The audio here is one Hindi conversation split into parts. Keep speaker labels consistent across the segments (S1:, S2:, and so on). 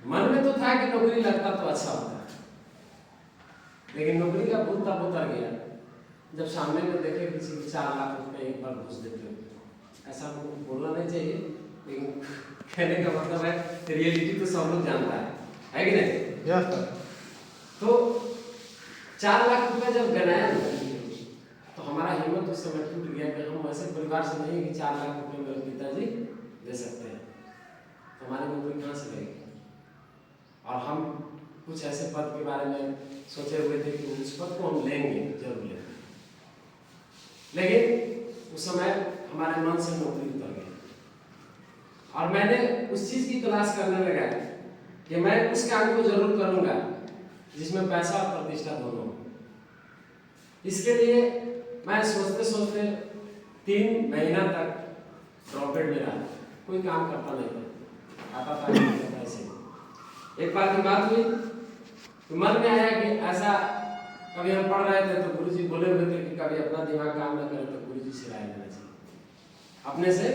S1: मन में तो था कि नौकरी लगता तो अच्छा होता, लेकिन नौकरी का भूत तब उतर गया जब सामने में देखे किसी को 4 लाख रुपए एक बार घुस देते हो। ऐसा बोलना नहीं चाहिए, लेकिन कहने का मतलब है रियलिटी तो सब लोग जानता है कि नहीं?
S2: Yes sir.
S1: तो 4 लाख रुपए जब गनाया तो हमारा हिम्मत उस समय टूट गया कि हम ऐसे परिवार से नहीं कि 4 लाख रुपए मेरे पिताजी दे सकते हैं, हमारी नौकरी कहाँ से लगेगी। और हम कुछ ऐसे पद के बारे में सोचे हुए थे कि उस पद को हम लेंगे, जरूर लेंगे, लेकिन उस समय हमारे मन से नौकरी उतर गई और मैंने उस चीज की तलाश करने लगा कि मैं उस काम को जरूर करूंगा जिसमें पैसा और प्रतिष्ठा दोनों हो। इसके लिए मैं सोचते सोचते 3 महीना तक ड्रॉपआउट में रहा, कोई काम करता नहीं था, आता था नहीं था। ऐसे एक बार की बात हुई तो मन में आया कि ऐसा कभी हम पढ़ रहे थे तो गुरुजी बोले हुए थे कि कभी अपना दिमाग काम न करे तो गुरुजी से राय लेना चाहिए, अपने से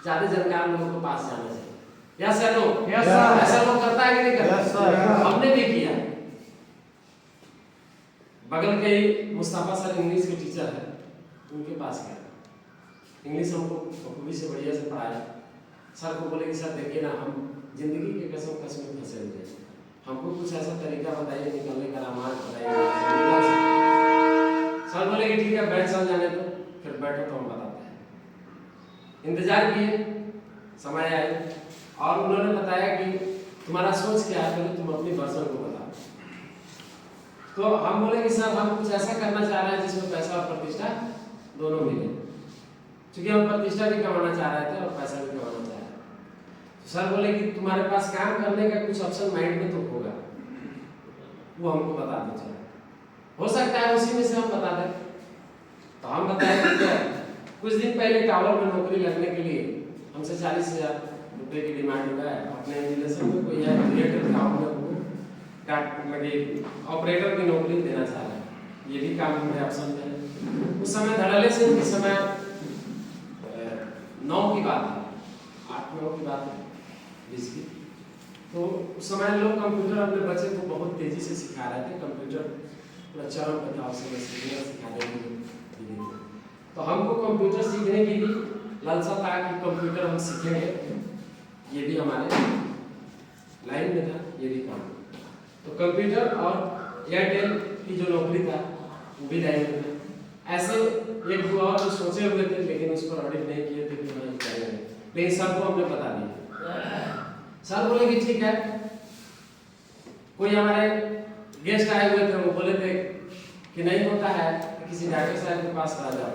S1: ज्यादा जानकार लोगों के पास जाना चाहिए। Yes sir, no?
S2: Yes sir.
S1: ऐसा लोग करता है कि नहीं करता?
S2: Yes sir.
S1: हमने भी किया। बगल के ही मुस्तफा सर इंग्लिश के टीचर है, उनके पास गया, इंग्लिश हमको बखूबी से बढ़िया से पढ़ाया। सर को बोले कि सर देखिए ना, हम जिंदगी के कसम कसम में फंसे हुए हैं, हमको कुछ ऐसा तरीका बताइए निकलने का, रामायण बताइए। सर बोले कि ठीक है बैठ चल जाने दो, फिर बैठो तो हम बताते हैं। इंतजार किए, समय आए और उन्होंने बताया कि तुम्हारा सोच क्या है, तुम अपनी वर्जन को बताओ। तो हम बोले कि सर हम कुछ ऐसा करना चाह रहे हैं जिसमें पैसा और प्रतिष्ठा दोनों मिले, क्योंकि हम प्रतिष्ठा भी कमाना चाह रहे थे और पैसा भी कमाना चाह रहे थे। तो सर बोले कि तुम्हारे पास काम करने का कुछ ऑप्शन माइंड में तो होगा, वो हमको बता दो, चलो हो सकता है उसी में से हम बता दें। तो हम बताए कि कुछ दिन पहले टावर में नौकरी लगने के लिए हमसे 40,000 रुपये की डिमांड हुआ है। अपने रिलेशन में कोई है क्रिएटर गाँव में, ऑपरेटर की नौकरी देना चाह रहा है, ये भी काम हमारे ऑप्शन में है। उस समय धड़ल्ले से उस समय 9 की बात है, 8-9 की बात है 20 की। तो उस समय लोग कंप्यूटर अपने बच्चे को बहुत तेजी से सिखा रहे थे, कंप्यूटर पूरा चरण पे था, उसे सीखने सिखाने की धीरे धीरे। तो हमको कंप्यूटर सीखने की भी लालसा था कि कंप्यूटर हम सीखेंगे, ये भी हमारे लाइन में था, ये भी काम। तो कंप्यूटर और एयरटेल की जो नौकरी था वो भी लाइन में था। ऐसे 1-2 और जो सोचे हुए थे, लेकिन उस पर ऑडिट नहीं किए थे कि हम करेंगे, लेकिन सबको हमने बता दिया। सर बोले कि ठीक है। कोई हमारे गेस्ट आए हुए थे, वो बोले थे कि नहीं होता है तो किसी डॉक्टर साहब के पास आ जाओ,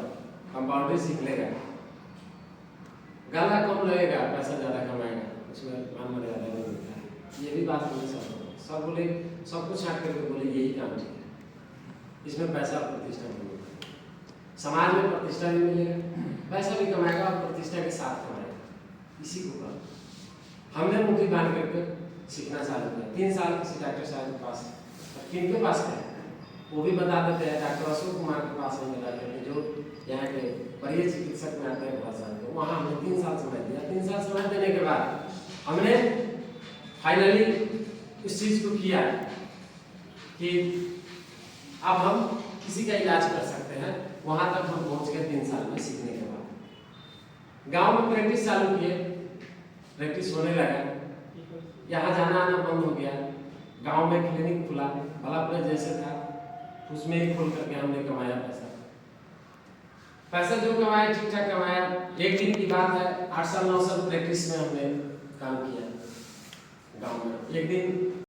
S1: कंपाउंडरी सीख लेगा, गाला कम लगेगा, पैसा ज़्यादा कमाएगा, उसमें मान मर्यादा नहीं मिलता है। ये भी बात बोले सब बोले, सब कुछ छाट करके बोले यही काम ठीक है, इसमें पैसा और प्रतिष्ठा भी मिलेगा, समाज में प्रतिष्ठा भी मिलेगा, पैसा भी कमाएगा और प्रतिष्ठा के साथ कमाएगा, इसी को कर। हमने मुट्ठी बांध करके सीखना चालू किया। 3 साल किसी डॉक्टर साहब के पास, किनके पास गए वो भी बता देते हैं, डॉक्टर अशोक कुमार के पास हम मिला करके, जो यहाँ के वरीय चिकित्सक में आते हैं भाषा के, वहाँ हमने 3 साल समय दिया। 3 साल समय देने के बाद हमने फाइनली इस चीज़ को किया कि अब हम किसी का इलाज कर सकते हैं। वहाँ तक हम पहुँच गए 3 साल में सीखने के बाद। गांव में प्रैक्टिस चालू किए, प्रैक्टिस होने लगा, यहाँ जाना आना बंद हो गया। गांव में क्लिनिक खुला, भलापुर जैसे था उसमें ही खोल करके हमने कमाया पैसा जो कमाया ठीक ठाक कमाया। एक दिन की बात है, 8 साल 9 साल प्रैक्टिस में हमने काम किया गांव में। एक दिन